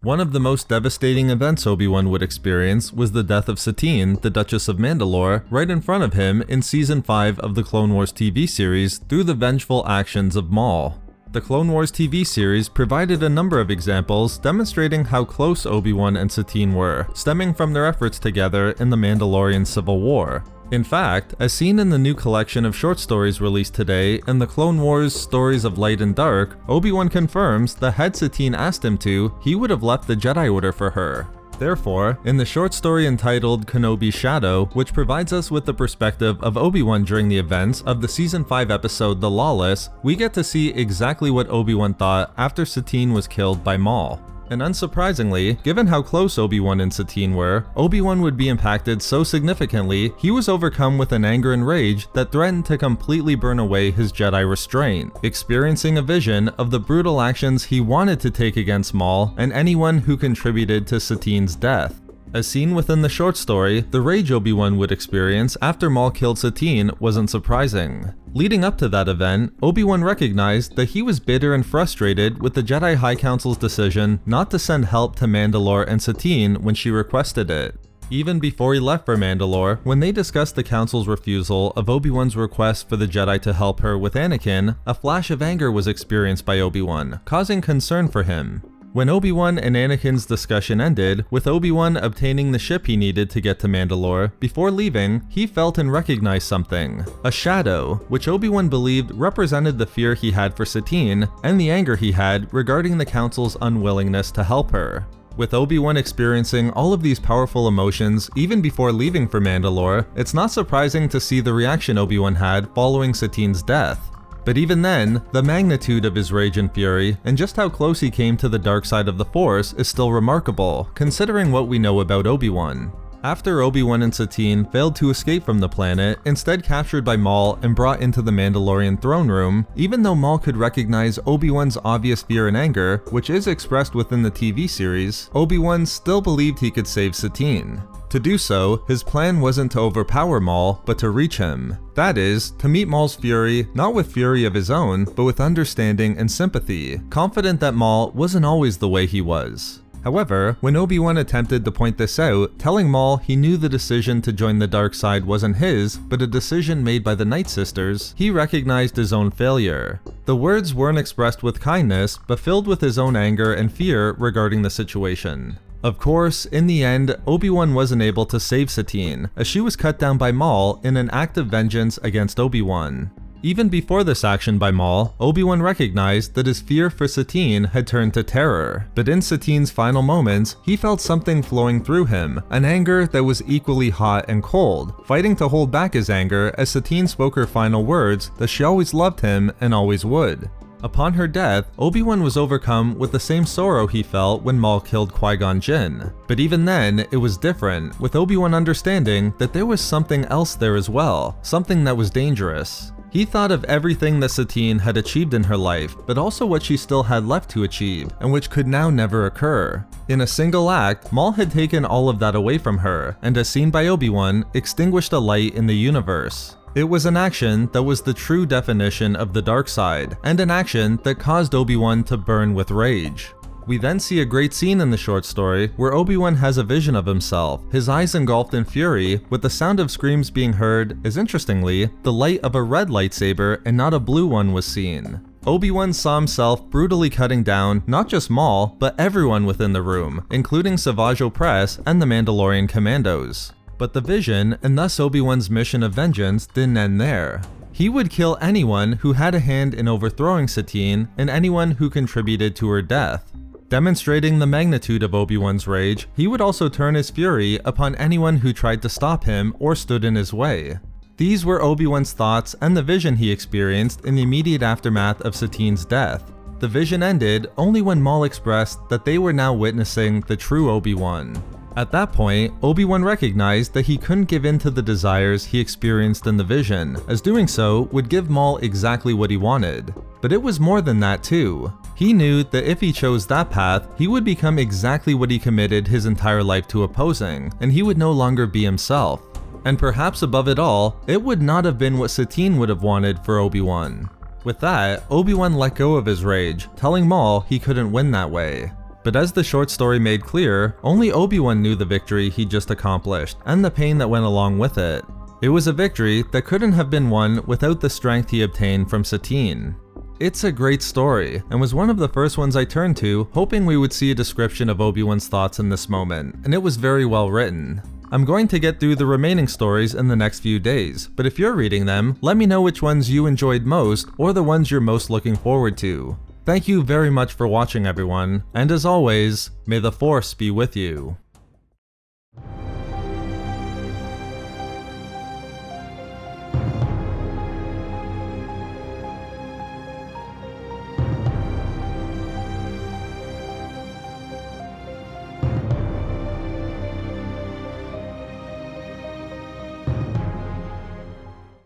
One of the most devastating events Obi-Wan would experience was the death of Satine, the Duchess of Mandalore, right in front of him in Season 5 of the Clone Wars TV series through the vengeful actions of Maul. The Clone Wars TV series provided a number of examples demonstrating how close Obi-Wan and Satine were, stemming from their efforts together in the Mandalorian Civil War. In fact, as seen in the new collection of short stories released today in the Clone Wars Stories of Light and Dark, Obi-Wan confirms that had Satine asked him to, he would have left the Jedi Order for her. Therefore, in the short story entitled Kenobi's Shadow, which provides us with the perspective of Obi-Wan during the events of the Season 5 episode The Lawless, we get to see exactly what Obi-Wan thought after Satine was killed by Maul. And unsurprisingly, given how close Obi-Wan and Satine were, Obi-Wan would be impacted so significantly, he was overcome with an anger and rage that threatened to completely burn away his Jedi restraint, experiencing a vision of the brutal actions he wanted to take against Maul and anyone who contributed to Satine's death. As seen within the short story, the rage Obi-Wan would experience after Maul killed Satine wasn't surprising. Leading up to that event, Obi-Wan recognized that he was bitter and frustrated with the Jedi High Council's decision not to send help to Mandalore and Satine when she requested it. Even before he left for Mandalore, when they discussed the Council's refusal of Obi-Wan's request for the Jedi to help her with Anakin, a flash of anger was experienced by Obi-Wan, causing concern for him. When Obi-Wan and Anakin's discussion ended, with Obi-Wan obtaining the ship he needed to get to Mandalore, before leaving, he felt and recognized something. A shadow, which Obi-Wan believed represented the fear he had for Satine, and the anger he had regarding the Council's unwillingness to help her. With Obi-Wan experiencing all of these powerful emotions even before leaving for Mandalore, it's not surprising to see the reaction Obi-Wan had following Satine's death. But even then, the magnitude of his rage and fury, and just how close he came to the dark side of the Force is still remarkable, considering what we know about Obi-Wan. After Obi-Wan and Satine failed to escape from the planet, instead captured by Maul and brought into the Mandalorian throne room, even though Maul could recognize Obi-Wan's obvious fear and anger, which is expressed within the TV series, Obi-Wan still believed he could save Satine. To do so, his plan wasn't to overpower Maul, but to reach him. That is, to meet Maul's fury, not with fury of his own, but with understanding and sympathy, confident that Maul wasn't always the way he was. However, when Obi-Wan attempted to point this out, telling Maul he knew the decision to join the dark side wasn't his, but a decision made by the Night Sisters, he recognized his own failure. The words weren't expressed with kindness, but filled with his own anger and fear regarding the situation. Of course, in the end, Obi-Wan wasn't able to save Satine, as she was cut down by Maul in an act of vengeance against Obi-Wan. Even before this action by Maul, Obi-Wan recognized that his fear for Satine had turned to terror, but in Satine's final moments, he felt something flowing through him, an anger that was equally hot and cold, fighting to hold back his anger as Satine spoke her final words that she always loved him and always would. Upon her death, Obi-Wan was overcome with the same sorrow he felt when Maul killed Qui-Gon Jinn. But even then, it was different, with Obi-Wan understanding that there was something else there as well, something that was dangerous. He thought of everything that Satine had achieved in her life, but also what she still had left to achieve, and which could now never occur. In a single act, Maul had taken all of that away from her, and as seen by Obi-Wan, extinguished a light in the universe. It was an action that was the true definition of the dark side, and an action that caused Obi-Wan to burn with rage. We then see a great scene in the short story where Obi-Wan has a vision of himself, his eyes engulfed in fury, with the sound of screams being heard, as interestingly, the light of a red lightsaber and not a blue one was seen. Obi-Wan saw himself brutally cutting down not just Maul, but everyone within the room, including Savage Opress and the Mandalorian commandos. But the vision, and thus Obi-Wan's mission of vengeance, didn't end there. He would kill anyone who had a hand in overthrowing Satine and anyone who contributed to her death. Demonstrating the magnitude of Obi-Wan's rage, he would also turn his fury upon anyone who tried to stop him or stood in his way. These were Obi-Wan's thoughts and the vision he experienced in the immediate aftermath of Satine's death. The vision ended only when Maul expressed that they were now witnessing the true Obi-Wan. At that point, Obi-Wan recognized that he couldn't give in to the desires he experienced in the vision, as doing so would give Maul exactly what he wanted. But it was more than that too. He knew that if he chose that path, he would become exactly what he committed his entire life to opposing, and he would no longer be himself. And perhaps above it all, it would not have been what Satine would have wanted for Obi-Wan. With that, Obi-Wan let go of his rage, telling Maul he couldn't win that way. But as the short story made clear, only Obi-Wan knew the victory he just accomplished, and the pain that went along with it. It was a victory that couldn't have been won without the strength he obtained from Satine. It's a great story, and was one of the first ones I turned to, hoping we would see a description of Obi-Wan's thoughts in this moment, and it was very well written. I'm going to get through the remaining stories in the next few days, but if you're reading them, let me know which ones you enjoyed most, or the ones you're most looking forward to. Thank you very much for watching, everyone, and as always, may the Force be with you.